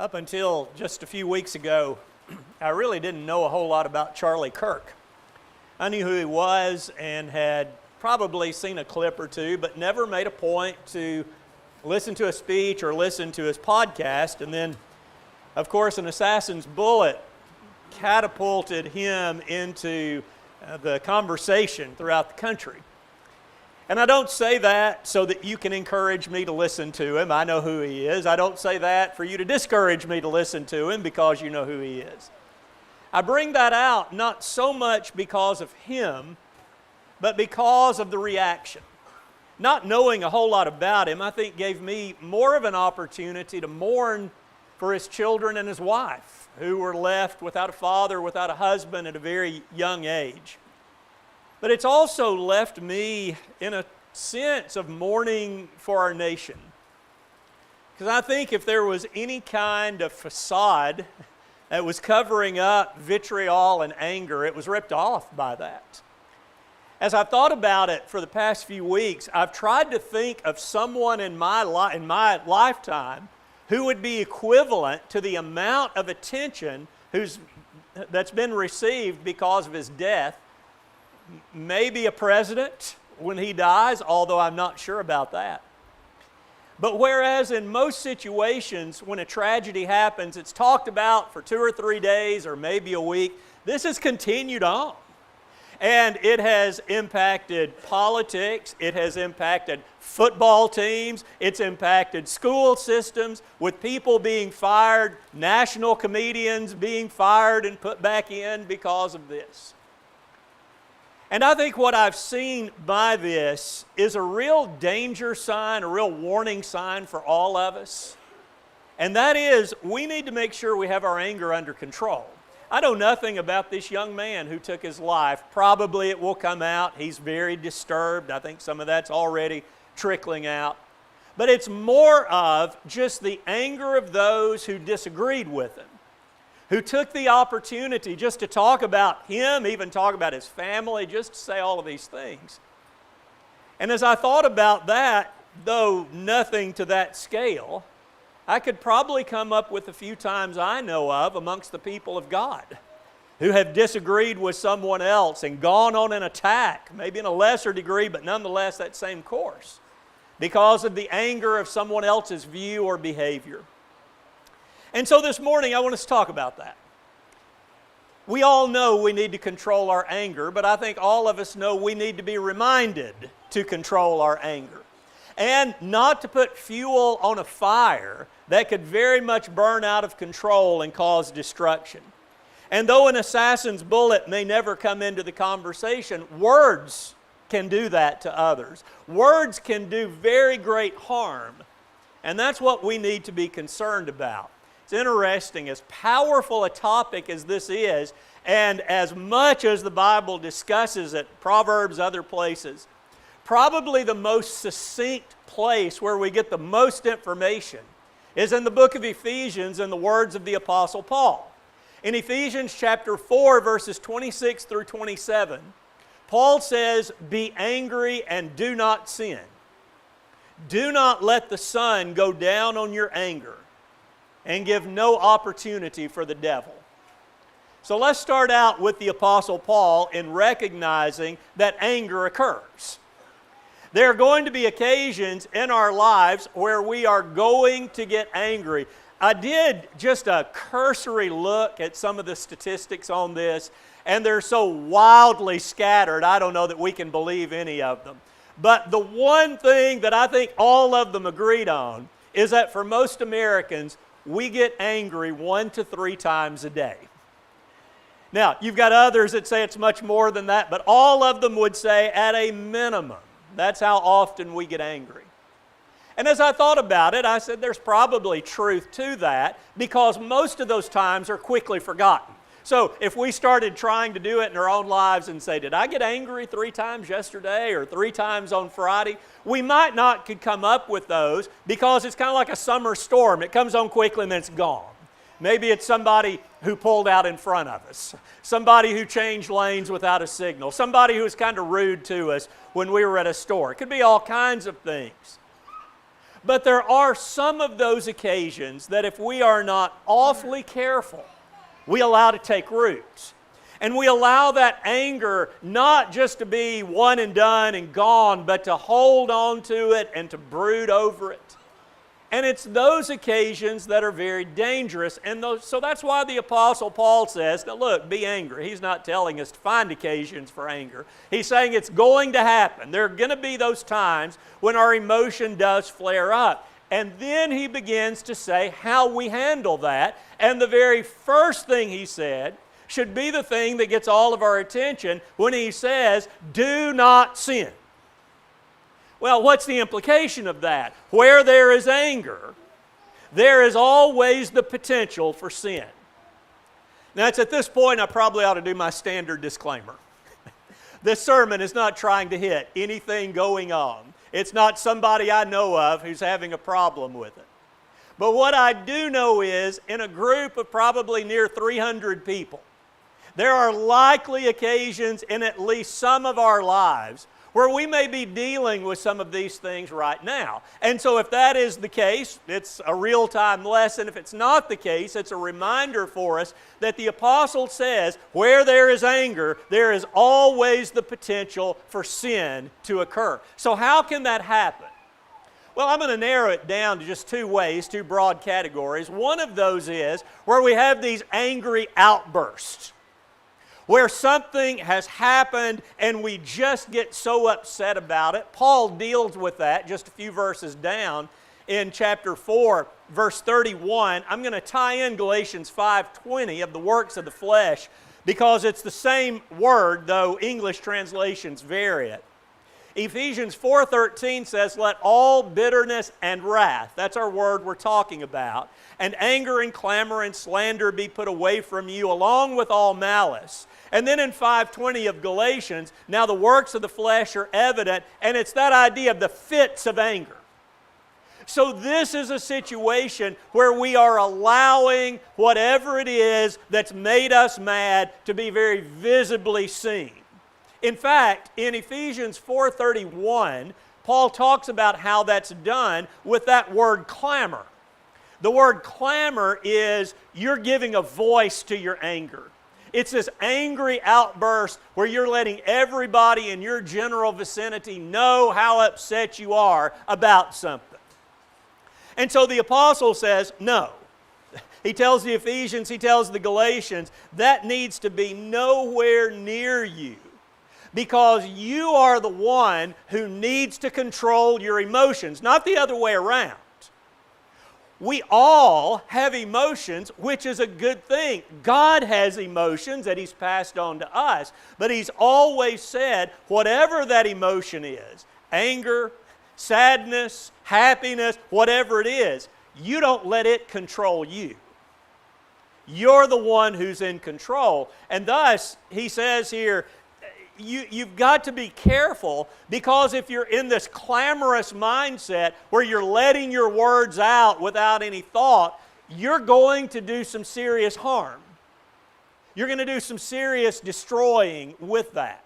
Up until just a few weeks ago, I really didn't know a whole lot about Charlie Kirk. I knew who he was and had probably seen a clip or two, but never made a point to listen to a speech or listen to his podcast. And then, of course, an assassin's bullet catapulted him into the conversation throughout the country. And I don't say that so that you can encourage me to listen to him. I know who he is. I don't say that for you to discourage me to listen to him because you know who he is. I bring that out not so much because of him, but because of the reaction. Not knowing a whole lot about him, I think gave me more of an opportunity to mourn for his children and his wife, who were left without a father, without a husband at a very young age. But it's also left me in a sense of mourning for our nation. Because I think if there was any kind of facade that was covering up vitriol and anger, it was ripped off by that. As I've thought about it for the past few weeks, I've tried to think of someone in my lifetime who would be equivalent to the amount of attention that's been received because of his death. Maybe a president when he dies, although I'm not sure about that. But whereas in most situations when a tragedy happens, it's talked about for 2 or 3 days or maybe a week, this has continued on. And it has impacted politics, it has impacted football teams, it's impacted school systems with people being fired, national comedians being fired and put back in because of this. And I think what I've seen by this is a real danger sign, a real warning sign for all of us. And that is, we need to make sure we have our anger under control. I know nothing about this young man who took his life. Probably it will come out. He's very disturbed. I think some of that's already trickling out. But it's more of just the anger of those who disagreed with him, who took the opportunity just to talk about him, even talk about his family, just to say all of these things. And as I thought about that, though nothing to that scale, I could probably come up with a few times I know of amongst the people of God who have disagreed with someone else and gone on an attack, maybe in a lesser degree, but nonetheless that same course, because of the anger of someone else's view or behavior. And so this morning I want us to talk about that. We all know we need to control our anger, but I think all of us know we need to be reminded to control our anger and not to put fuel on a fire that could very much burn out of control and cause destruction. And though an assassin's bullet may never come into the conversation, words can do that to others. Words can do very great harm, and that's what we need to be concerned about. It's interesting, as powerful a topic as this is, and as much as the Bible discusses it, Proverbs, other places, probably the most succinct place where we get the most information is in the book of Ephesians in the words of the Apostle Paul. In Ephesians chapter 4, verses 26 through 27, Paul says, "Be angry and do not sin. Do not let the sun go down on your anger, and give no opportunity for the devil." So let's start out with the Apostle Paul in recognizing that anger occurs. There are going to be occasions in our lives where we are going to get angry. I did just a cursory look at some of the statistics on this, and they're so wildly scattered, I don't know that we can believe any of them. But the one thing that I think all of them agreed on is that for most Americans, we get angry 1 to 3 times a day. Now, you've got others that say it's much more than that, but all of them would say at a minimum, that's how often we get angry. And as I thought about it, I said there's probably truth to that because most of those times are quickly forgotten. So if we started trying to do it in our own lives and say, did I get angry 3 times yesterday or 3 times on Friday? We might not could come up with those because it's kind of like a summer storm. It comes on quickly and then it's gone. Maybe it's somebody who pulled out in front of us, somebody who changed lanes without a signal, somebody who was kind of rude to us when we were at a store. It could be all kinds of things. But there are some of those occasions that if we are not awfully careful, we allow to take root. And we allow that anger not just to be one and done and gone, but to hold on to it and to brood over it. And it's those occasions that are very dangerous. And so that's why the Apostle Paul says that, look, be angry. He's not telling us to find occasions for anger. He's saying it's going to happen. There are going to be those times when our emotion does flare up. And then he begins to say how we handle that. And the very first thing he said should be the thing that gets all of our attention when he says, do not sin. Well, what's the implication of that? Where there is anger, there is always the potential for sin. Now, it's at this point I probably ought to do my standard disclaimer. This sermon is not trying to hit anything going on. It's not somebody I know of who's having a problem with it. But what I do know is, in a group of probably near 300 people, there are likely occasions in at least some of our lives where we may be dealing with some of these things right now. And so if that is the case, it's a real-time lesson. If it's not the case, it's a reminder for us that the Apostle says, where there is anger, there is always the potential for sin to occur. So how can that happen? Well, I'm going to narrow it down to just two ways, two broad categories. One of those is where we have these angry outbursts, where something has happened and we just get so upset about it. Paul deals with that just a few verses down in chapter 4, verse 31. I'm going to tie in Galatians 5:20 of the works of the flesh because it's the same word, though English translations vary it. Ephesians 4:13 says, let all bitterness and wrath, that's our word we're talking about, and anger and clamor and slander be put away from you, along with all malice. And then in 5:20 of Galatians, now the works of the flesh are evident, and it's that idea of the fits of anger. So this is a situation where we are allowing whatever it is that's made us mad to be very visibly seen. In fact, in Ephesians 4:31, Paul talks about how that's done with that word clamor. The word clamor is you're giving a voice to your anger. It's this angry outburst where you're letting everybody in your general vicinity know how upset you are about something. And so the apostle says, no. He tells the Ephesians, he tells the Galatians, that needs to be nowhere near you because you are the one who needs to control your emotions, not the other way around. We all have emotions, which is a good thing. God has emotions that He's passed on to us, but He's always said, whatever that emotion is, anger, sadness, happiness, whatever it is, you don't let it control you. You're the one who's in control. And thus, he says here, you've got to be careful because if you're in this clamorous mindset where you're letting your words out without any thought, you're going to do some serious harm. You're going to do some serious destroying with that.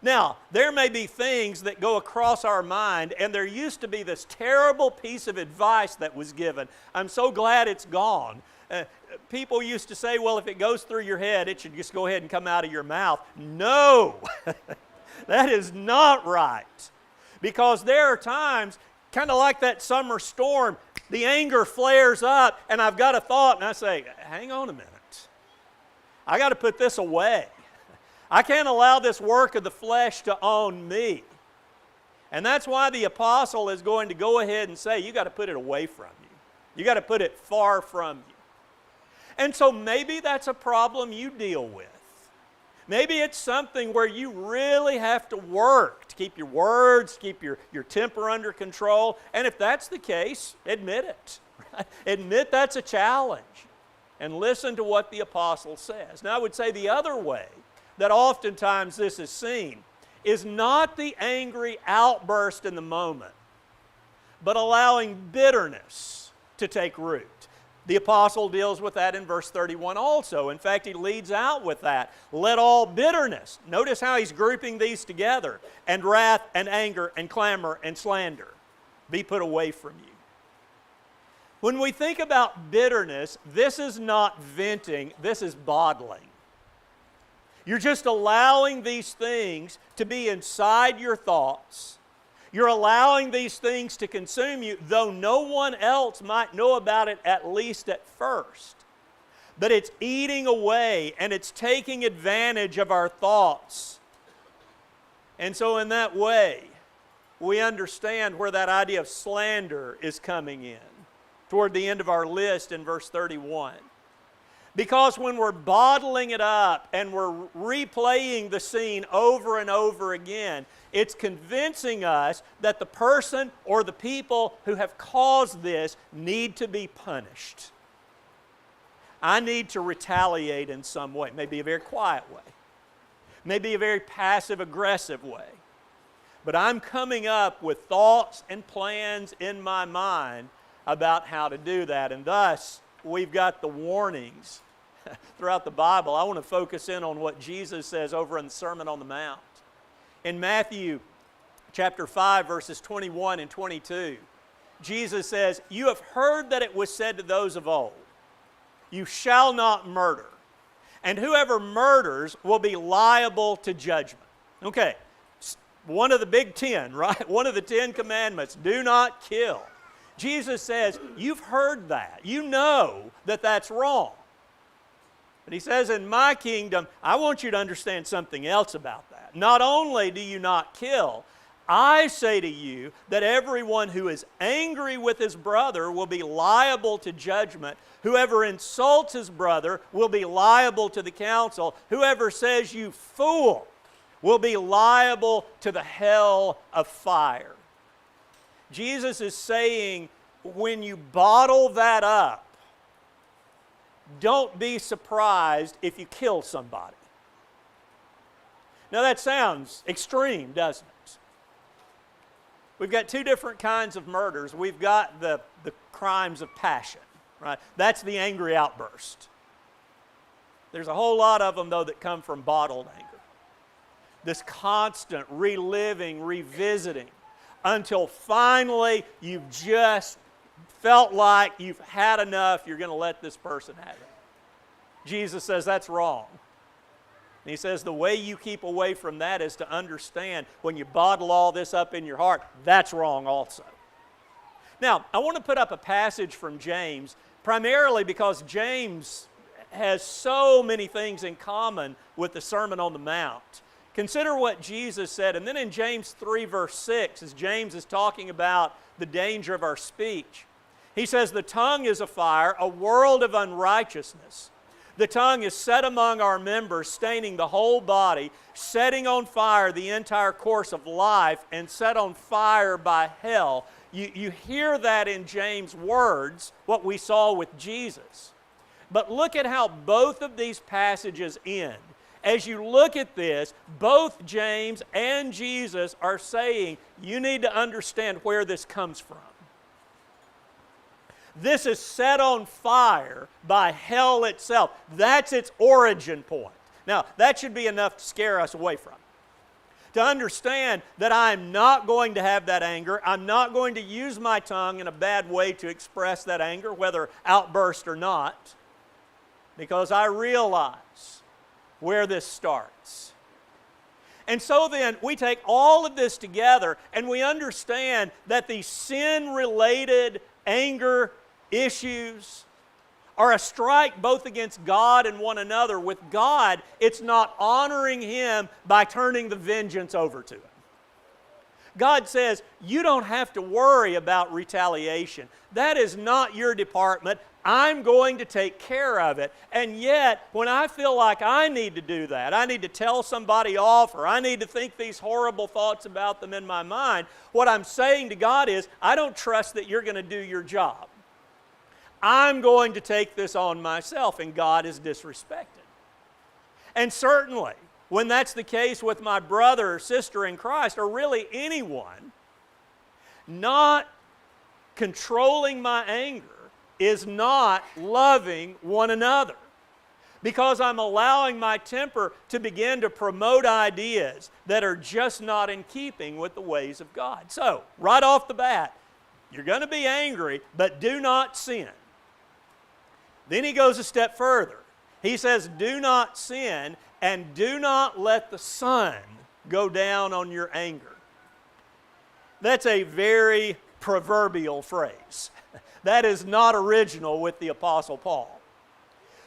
Now, there may be things that go across our mind, and there used to be this terrible piece of advice that was given. I'm so glad it's gone. People used to say, well, if it goes through your head, it should just go ahead and come out of your mouth. No, that is not right. Because there are times, kind of like that summer storm, the anger flares up, and I've got a thought, and I say, hang on a minute. I got to put this away. I can't allow this work of the flesh to own me. And that's why the apostle is going to go ahead and say, you got to put it away from you. You got to put it far from you. And so maybe that's a problem you deal with. Maybe it's something where you really have to work to keep your words, keep your temper under control. And if that's the case, admit it. Right? Admit that's a challenge. And listen to what the apostle says. Now I would say the other way that oftentimes this is seen is not the angry outburst in the moment, but allowing bitterness to take root. The apostle deals with that in verse 31 also. In fact, he leads out with that. Let all bitterness, notice how he's grouping these together, and wrath and anger and clamor and slander be put away from you. When we think about bitterness, this is not venting, this is bottling. You're just allowing these things to be inside your thoughts. You're allowing these things to consume you, though no one else might know about it, at least at first. But it's eating away and it's taking advantage of our thoughts. And so in that way, we understand where that idea of slander is coming in toward the end of our list in verse 31. Because when we're bottling it up and we're replaying the scene over and over again, it's convincing us that the person or the people who have caused this need to be punished. I need to retaliate in some way, maybe a very quiet way, maybe a very passive-aggressive way. But I'm coming up with thoughts and plans in my mind about how to do that. And thus, we've got the warnings throughout the Bible. I want to focus in on what Jesus says over in the Sermon on the Mount. In Matthew chapter 5, verses 21 and 22, Jesus says, "You have heard that it was said to those of old, 'You shall not murder, and whoever murders will be liable to judgment.'" Okay, one of the big 10, right? One of the 10 commandments, do not kill. Jesus says, you've heard that. You know that that's wrong. But he says, in my kingdom, I want you to understand something else about that. Not only do you not kill, I say to you that everyone who is angry with his brother will be liable to judgment. Whoever insults his brother will be liable to the council. Whoever says you fool will be liable to the hell of fire. Jesus is saying, when you bottle that up, don't be surprised if you kill somebody. Now that sounds extreme, doesn't it? We've got two different kinds of murders. We've got the crimes of passion, right? That's the angry outburst. There's a whole lot of them, though, that come from bottled anger. This constant reliving, revisiting, until finally you've just felt like you've had enough, you're going to let this person have it. Jesus says that's wrong. And he says the way you keep away from that is to understand when you bottle all this up in your heart, that's wrong also. Now, I want to put up a passage from James, primarily because James has so many things in common with the Sermon on the Mount. Consider what Jesus said, and then in James 3, verse 6, as James is talking about the danger of our speech, he says, "The tongue is a fire, a world of unrighteousness. The tongue is set among our members, staining the whole body, setting on fire the entire course of life, and set on fire by hell." You hear that in James' words, what we saw with Jesus. But look at how both of these passages end. As you look at this, both James and Jesus are saying, you need to understand where this comes from. This is set on fire by hell itself. That's its origin point. Now, that should be enough to scare us away from it. To understand that I'm not going to have that anger. I'm not going to use my tongue in a bad way to express that anger, whether outburst or not, because I realize where this starts. And so then we take all of this together and we understand that these sin-related anger issues are a strike both against God and one another. With God, it's not honoring Him by turning the vengeance over to Him. God says, you don't have to worry about retaliation. That is not your department. I'm going to take care of it. And yet, when I feel like I need to do that, I need to tell somebody off, or I need to think these horrible thoughts about them in my mind, what I'm saying to God is, I don't trust that you're going to do your job. I'm going to take this on myself, and God is disrespected. And certainly, when that's the case with my brother or sister in Christ, or really anyone, not controlling my anger is not loving one another, because I'm allowing my temper to begin to promote ideas that are just not in keeping with the ways of God. So, right off the bat, You're going to be angry, but do not sin. Then he goes a step further. He says, do not sin, and do not let the sun go down on your anger. That's a very proverbial phrase. That is not original with the Apostle Paul.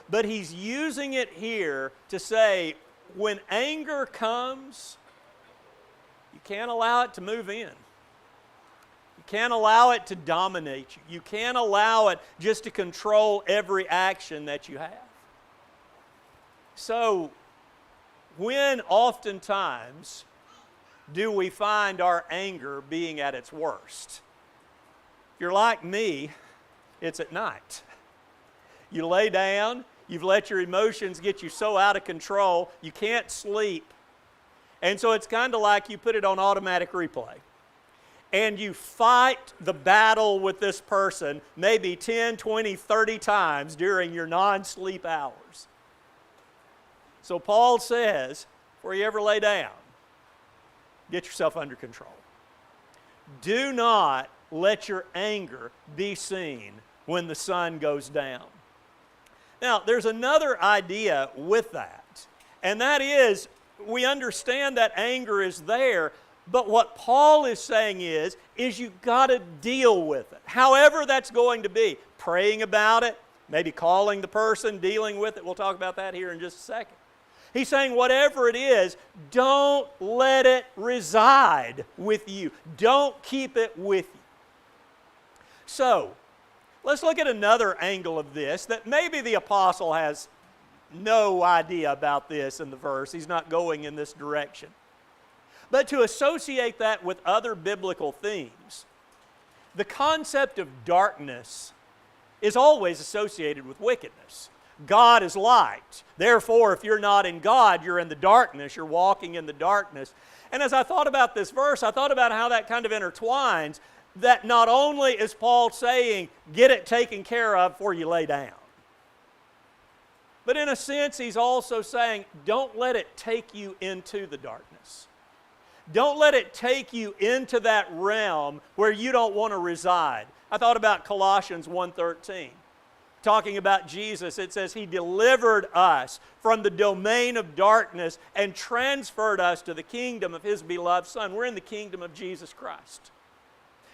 But he's using it here to say, when anger comes, you can't allow it to move in. You can't allow it to dominate you. You can't allow it just to control every action that you have. So, when oftentimes do we find our anger being at its worst? If you're like me, it's at night. You lay down, you've let your emotions get you so out of control, you can't sleep. And so it's kind of like you put it on automatic replay. And you fight the battle with this person maybe 10, 20, 30 times during your non-sleep hours. So Paul says, before you ever lay down, get yourself under control. Do not let your anger be seen when the sun goes down. Now, there's another idea with that, and that is we understand that anger is there, but what Paul is saying is you've got to deal with it. However that's going to be, praying about it, maybe calling the person, dealing with it. We'll talk about that here in just a second. He's saying whatever it is, don't let it reside with you. Don't keep it with you. So, let's look at another angle of this that maybe the apostle has no idea about this in the verse. He's not going in this direction. But to associate that with other biblical themes, the concept of darkness is always associated with wickedness. God is light. Therefore, if you're not in God, you're in the darkness. You're walking in the darkness. And as I thought about this verse, I thought about how that kind of intertwines, that not only is Paul saying, get it taken care of before you lay down, but in a sense, he's also saying, don't let it take you into the darkness. Don't let it take you into that realm where you don't want to reside. I thought about Colossians 1:13. Talking about Jesus, it says He delivered us from the domain of darkness and transferred us to the kingdom of His beloved Son. We're in the kingdom of Jesus Christ.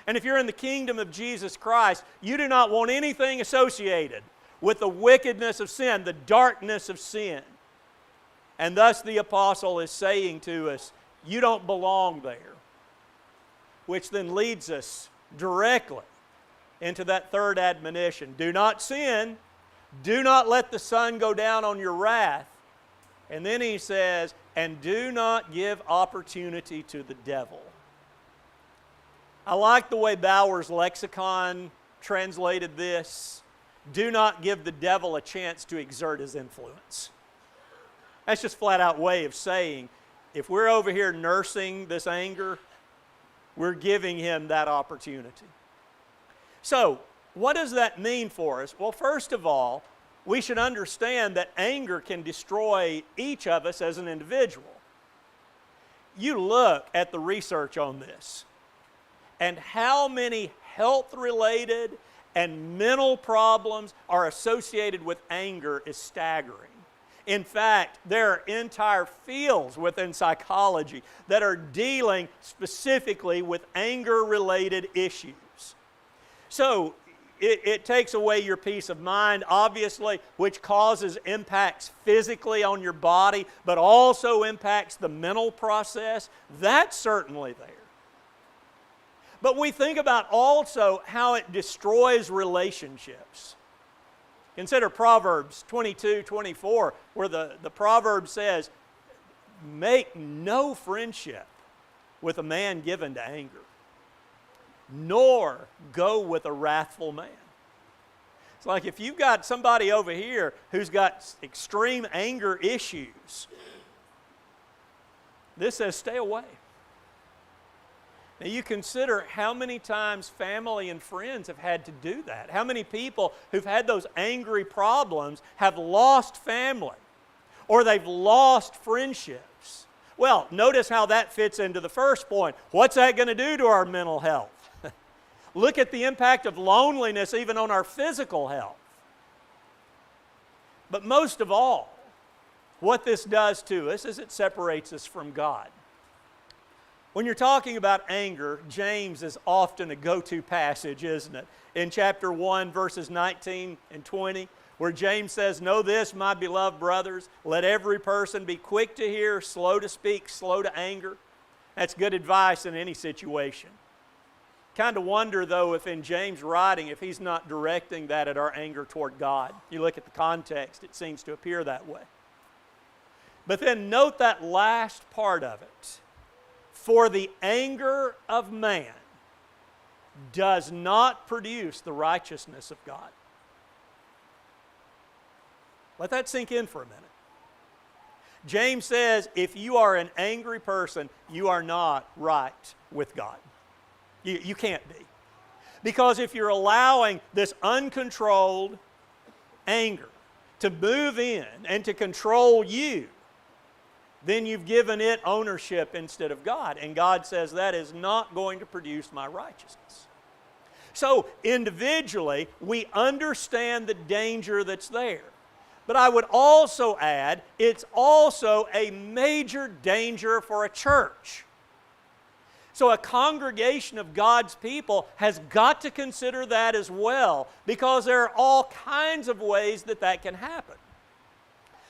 And if you're in the kingdom of Jesus Christ, you do not want anything associated with the wickedness of sin, the darkness of sin. And thus the apostle is saying to us, you don't belong there. Which then leads us directly into that third admonition. Do not sin. Do not let the sun go down on your wrath. And then he says, and do not give opportunity to the devil. I like the way Bauer's lexicon translated this. Do not give the devil a chance to exert his influence. That's just a flat out way of saying, if we're over here nursing this anger, we're giving him that opportunity. So, what does that mean for us? Well, first of all, we should understand that anger can destroy each of us as an individual. You look at the research on this, and how many health-related and mental problems are associated with anger is staggering. In fact, there are entire fields within psychology that are dealing specifically with anger-related issues. So, it takes away your peace of mind, obviously, which causes impacts physically on your body, but also impacts the mental process. That's certainly there. But we think about also how it destroys relationships. Consider Proverbs 22:24, where the proverb says, make no friendship with a man given to anger, nor go with a wrathful man. It's like if you've got somebody over here who's got extreme anger issues, this says stay away. Now you consider how many times family and friends have had to do that. How many people who've had those angry problems have lost family, or they've lost friendships. Well, notice how that fits into the first point. What's that going to do to our mental health? Look at the impact of loneliness even on our physical health. But most of all, what this does to us is it separates us from God. When you're talking about anger, James is often a go-to passage, isn't it? In chapter 1, verses 19 and 20, where James says, "Know this, my beloved brothers, let every person be quick to hear, slow to speak, slow to anger." That's good advice in any situation. Kind of wonder, though, if in James' writing, if he's not directing that at our anger toward God. You look at the context, it seems to appear that way. But then note that last part of it. For the anger of man does not produce the righteousness of God. Let that sink in for a minute. James says, if you are an angry person, you are not right with God. You can't be. Because if you're allowing this uncontrolled anger to move in and to control you, then you've given it ownership instead of God. And God says that is not going to produce my righteousness. So individually, we understand the danger that's there. But I would also add, it's also a major danger for a church. So a congregation of God's people has got to consider that as well, because there are all kinds of ways that that can happen.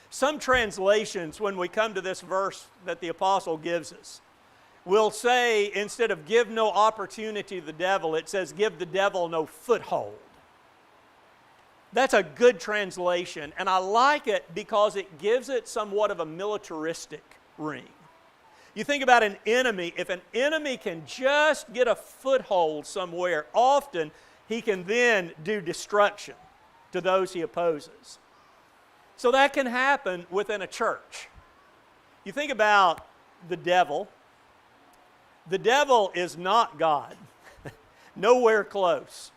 Some translations, when we come to this verse that the apostle gives us, will say, instead of give no opportunity to the devil, it says give the devil no foothold. That's a good translation, and I like it because it gives it somewhat of a militaristic ring. You think about an enemy. If an enemy can just get a foothold somewhere, often he can then do destruction to those he opposes. So that can happen within a church. You think about the devil. The devil is not God. Nowhere close.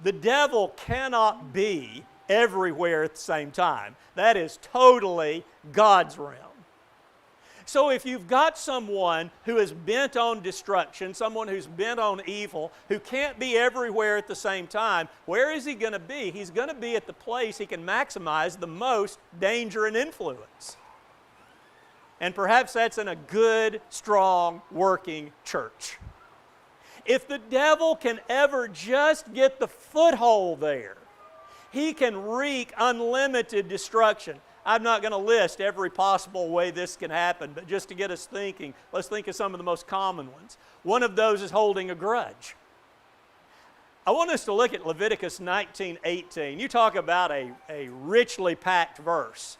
The devil cannot be everywhere at the same time. That is totally God's realm. So if you've got someone who is bent on destruction, someone who's bent on evil, who can't be everywhere at the same time, where is he going to be? He's going to be at the place he can maximize the most danger and influence. And perhaps that's in a good, strong, working church. If the devil can ever just get the foothold there, he can wreak unlimited destruction. I'm not going to list every possible way this can happen, but just to get us thinking, let's think of some of the most common ones. One of those is holding a grudge. I want us to look at Leviticus 19:18. You talk about a richly packed verse.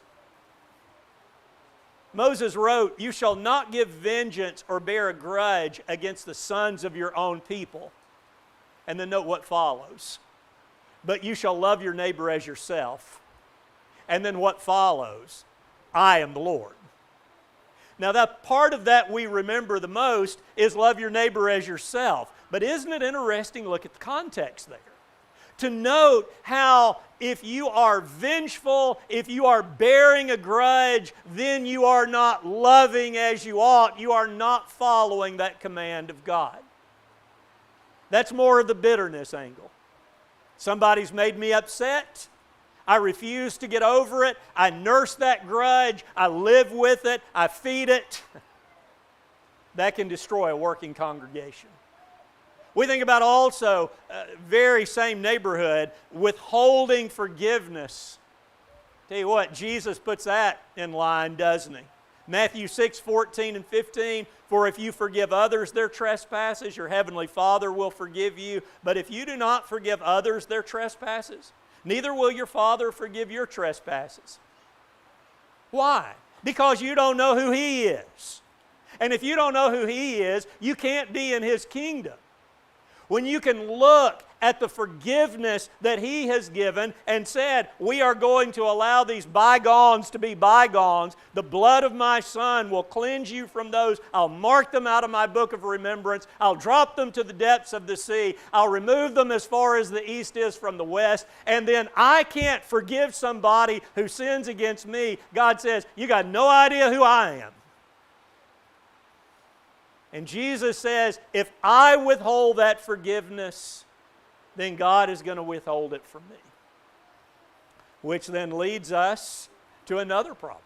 Moses wrote, "You shall not give vengeance or bear a grudge against the sons of your own people." And then note what follows. "But you shall love your neighbor as yourself." And then what follows? "I am the Lord." Now that part of that we remember the most is love your neighbor as yourself. But isn't it interesting to look at the context there? To note how if you are vengeful, if you are bearing a grudge, then you are not loving as you ought. You are not following that command of God. That's more of the bitterness angle. Somebody's made me upset. I refuse to get over it. I nurse that grudge. I live with it. I feed it. That can destroy a working congregation. We think about also, very same neighborhood, withholding forgiveness. Tell you what, Jesus puts that in line, doesn't he? Matthew 6:14 and 15, "For if you forgive others their trespasses, your heavenly Father will forgive you. But if you do not forgive others their trespasses, neither will your Father forgive your trespasses." Why? Because you don't know who He is. And if you don't know who He is, you can't be in His kingdom. When you can look at the forgiveness that He has given and said, we are going to allow these bygones to be bygones. The blood of my Son will cleanse you from those. I'll mark them out of my book of remembrance. I'll drop them to the depths of the sea. I'll remove them as far as the east is from the west. And then I can't forgive somebody who sins against me. God says, you got no idea who I am. And Jesus says, if I withhold that forgiveness, then God is going to withhold it from me. Which then leads us to another problem.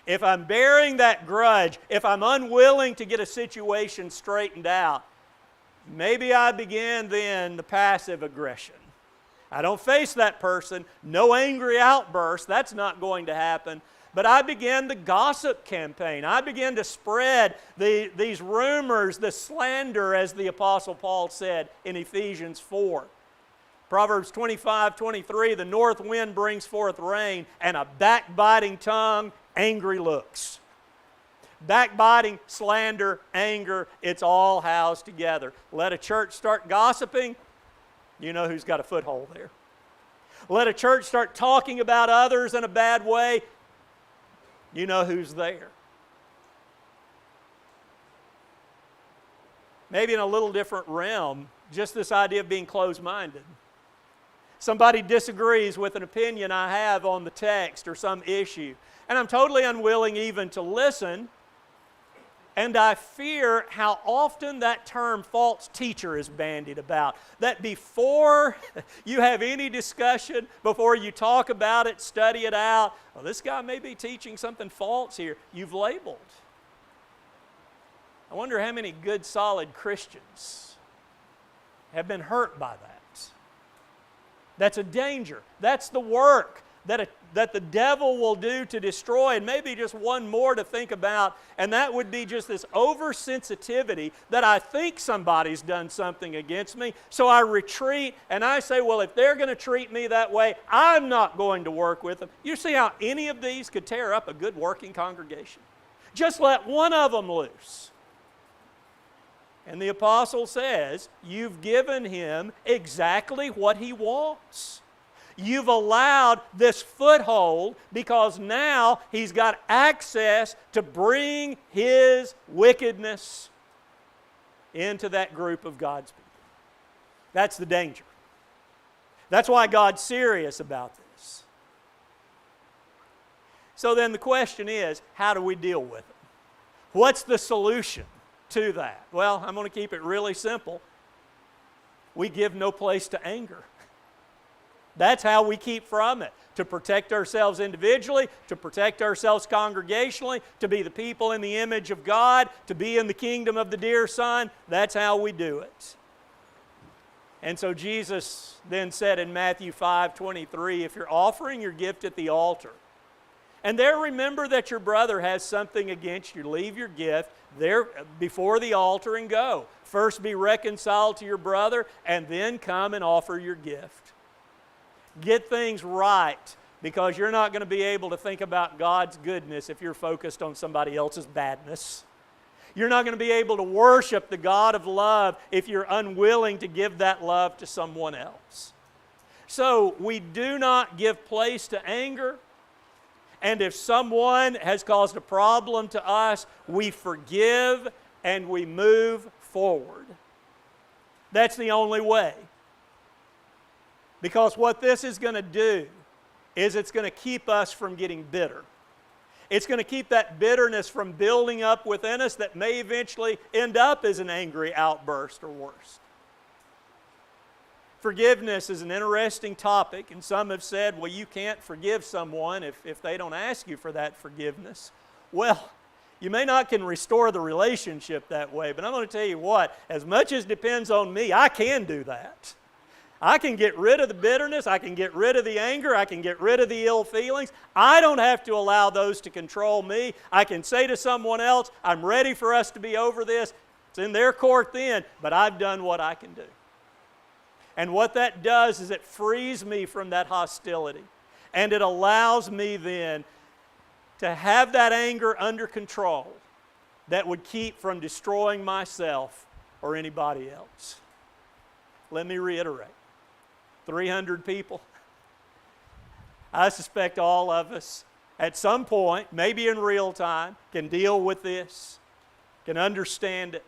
If I'm bearing that grudge, if I'm unwilling to get a situation straightened out, maybe I begin then the passive aggression. I don't face that person, no angry outburst, that's not going to happen. But I began the gossip campaign. I began to spread these rumors, the slander, as the Apostle Paul said in Ephesians 4. Proverbs 25:23, the north wind brings forth rain, and a backbiting tongue, angry looks. Backbiting, slander, anger, it's all housed together. Let a church start gossiping, you know who's got a foothold there. Let a church start talking about others in a bad way, you know who's there. Maybe in a little different realm, just this idea of being closed-minded. Somebody disagrees with an opinion I have on the text or some issue, and I'm totally unwilling even to listen, and I fear how often that term false teacher is bandied about. That before you have any discussion, before you talk about it, study it out, well, this guy may be teaching something false here. You've labeled. I wonder how many good, solid Christians have been hurt by that. That's a danger. That's the work that the devil will do to destroy. And maybe just one more to think about, and that would be just this oversensitivity that I think somebody's done something against me, so I retreat and I say, well, if they're going to treat me that way, I'm not going to work with them. You see how any of these could tear up a good working congregation? Just let one of them loose. And the apostle says, you've given him exactly what he wants. You've allowed this foothold because now he's got access to bring his wickedness into that group of God's people. That's the danger. That's why God's serious about this. So then the question is, how do we deal with it? What's the solution to that? Well, I'm going to keep it really simple. We give no place to anger. That's how we keep from it. To protect ourselves individually, to protect ourselves congregationally, to be the people in the image of God, to be in the kingdom of the dear Son. That's how we do it. And so Jesus then said in Matthew 5:23, if you're offering your gift at the altar, and there remember that your brother has something against you, leave your gift there before the altar and go. First be reconciled to your brother, and then come and offer your gift. Get things right, because you're not going to be able to think about God's goodness if you're focused on somebody else's badness. You're not going to be able to worship the God of love if you're unwilling to give that love to someone else. So we do not give place to anger. And if someone has caused a problem to us, we forgive and we move forward. That's the only way. Because what this is going to do is it's going to keep us from getting bitter. It's going to keep that bitterness from building up within us that may eventually end up as an angry outburst or worse. Forgiveness is an interesting topic, and some have said, well, you can't forgive someone if they don't ask you for that forgiveness. Well, you may not can restore the relationship that way, but I'm going to tell you what, as much as depends on me, I can do that. I can get rid of the bitterness, I can get rid of the anger, I can get rid of the ill feelings. I don't have to allow those to control me. I can say to someone else, I'm ready for us to be over this. It's in their court then, but I've done what I can do. And what that does is it frees me from that hostility. And it allows me then to have that anger under control that would keep from destroying myself or anybody else. Let me reiterate. 300 people. I suspect all of us at some point, maybe in real time, can deal with this, can understand it.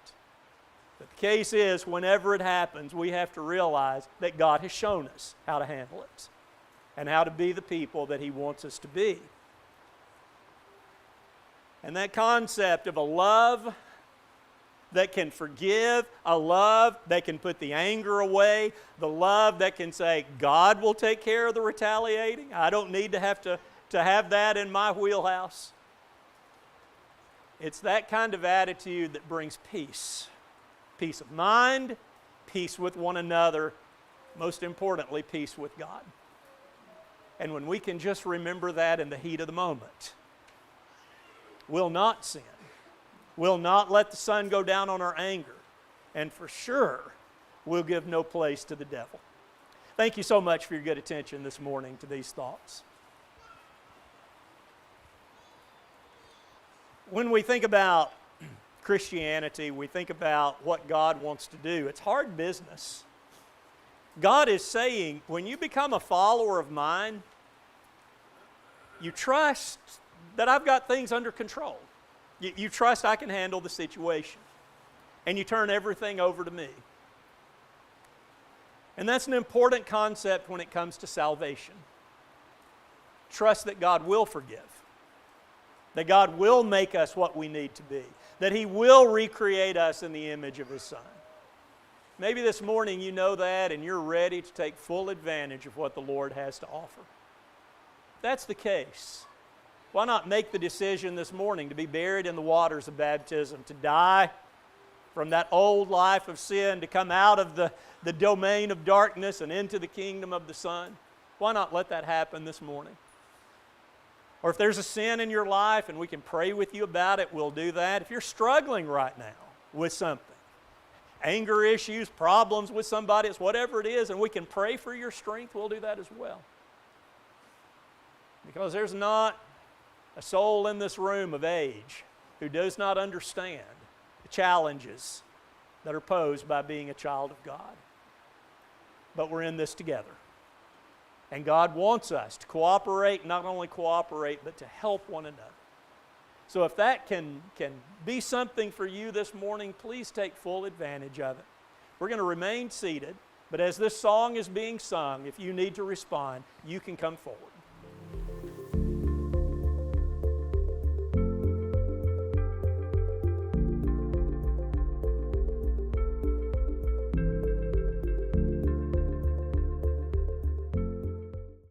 But the case is, whenever it happens, we have to realize that God has shown us how to handle it and how to be the people that He wants us to be. And that concept of a love that can forgive, a love that can put the anger away, the love that can say, God will take care of the retaliating. I don't need to have that in my wheelhouse. It's that kind of attitude that brings peace. Peace of mind, peace with one another, most importantly, peace with God. And when we can just remember that in the heat of the moment, we'll not sin. We'll not let the sun go down on our anger. And for sure, we'll give no place to the devil. Thank you so much for your good attention this morning to these thoughts. When we think about Christianity, we think about what God wants to do. It's hard business. God is saying, when you become a follower of mine, you trust that I've got things under control. You trust I can handle the situation. And you turn everything over to me. And that's an important concept when it comes to salvation. Trust that God will forgive. That God will make us what we need to be. That He will recreate us in the image of His Son. Maybe this morning you know that and you're ready to take full advantage of what the Lord has to offer. If that's the case, why not make the decision this morning to be buried in the waters of baptism, to die from that old life of sin, to come out of the domain of darkness and into the kingdom of the Son? Why not let that happen this morning? Or if there's a sin in your life and we can pray with you about it, we'll do that. If you're struggling right now with something, anger issues, problems with somebody, it's whatever it is, and we can pray for your strength, we'll do that as well. Because there's not a soul in this room of age who does not understand the challenges that are posed by being a child of God. But we're in this together. And God wants us to cooperate, not only cooperate, but to help one another. So if that can be something for you this morning, please take full advantage of it. We're going to remain seated, but as this song is being sung, if you need to respond, you can come forward.